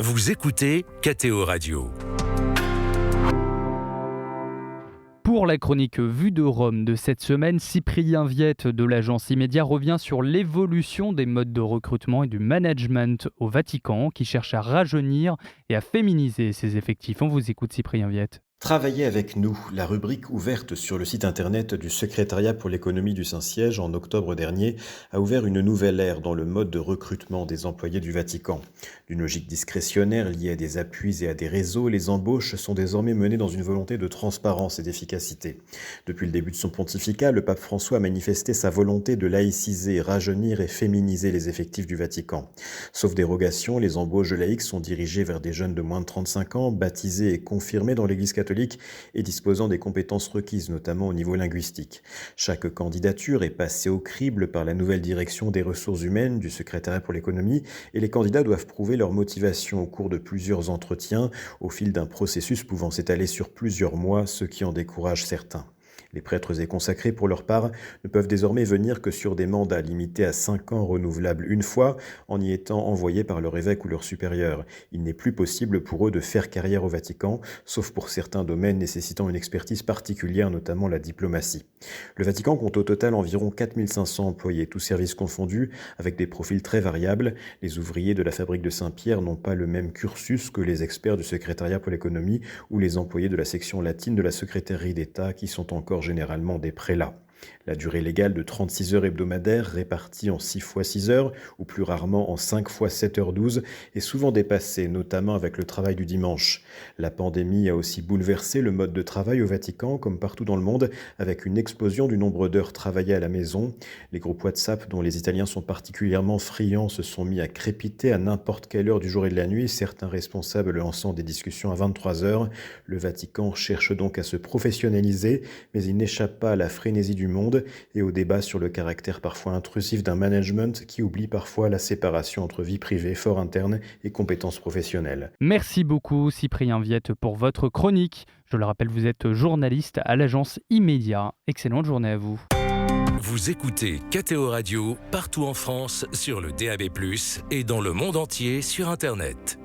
Vous écoutez KTO Radio. Pour la chronique Vue de Rome de cette semaine, Cyprien Viette de l'agence Immédia revient sur l'évolution des modes de recrutement et du management au Vatican qui cherche à rajeunir et à féminiser ses effectifs. On vous écoute Cyprien Viette. Travaillez avec nous, la rubrique ouverte sur le site internet du Secrétariat pour l'économie du Saint-Siège en octobre dernier a ouvert une nouvelle ère dans le mode de recrutement des employés du Vatican. D'une logique discrétionnaire liée à des appuis et à des réseaux, les embauches sont désormais menées dans une volonté de transparence et d'efficacité. Depuis le début de son pontificat, le pape François a manifesté sa volonté de laïciser, rajeunir et féminiser les effectifs du Vatican. Sauf dérogation, les embauches de laïcs sont dirigées vers des jeunes de moins de 35 ans, baptisés et confirmés dans l'Église catholique et disposant des compétences requises, notamment au niveau linguistique. Chaque candidature est passée au crible par la nouvelle direction des ressources humaines du Secrétariat pour l'économie et les candidats doivent prouver leur motivation au cours de plusieurs entretiens, au fil d'un processus pouvant s'étaler sur plusieurs mois, ce qui en décourage certains. Les prêtres et consacrés, pour leur part, ne peuvent désormais venir que sur des mandats limités à 5 ans renouvelables une fois, en y étant envoyés par leur évêque ou leur supérieur. Il n'est plus possible pour eux de faire carrière au Vatican, sauf pour certains domaines nécessitant une expertise particulière, notamment la diplomatie. Le Vatican compte au total environ 4500 employés, tous services confondus, avec des profils très variables. Les ouvriers de la fabrique de Saint-Pierre n'ont pas le même cursus que les experts du Secrétariat pour l'économie ou les employés de la section latine de la secrétairie d'État qui sont encore généralement des prélats. La durée légale de 36 heures hebdomadaires répartie en 6 fois 6 heures ou plus rarement en 5 fois 7h12 est souvent dépassée, notamment avec le travail du dimanche. La pandémie a aussi bouleversé le mode de travail au Vatican, comme partout dans le monde, avec une explosion du nombre d'heures travaillées à la maison. Les groupes WhatsApp, dont les Italiens sont particulièrement friands, se sont mis à crépiter à n'importe quelle heure du jour et de la nuit, certains responsables lançant des discussions à 23 heures. Le Vatican cherche donc à se professionnaliser, mais il n'échappe pas à la frénésie du monde et au débat sur le caractère parfois intrusif d'un management qui oublie parfois la séparation entre vie privée, fort interne et compétences professionnelles. Merci beaucoup Cyprien Viette pour votre chronique. Je le rappelle, vous êtes journaliste à l'agence Immédia. Excellente journée à vous. Vous écoutez KTO Radio partout en France sur le DAB+, et dans le monde entier sur Internet.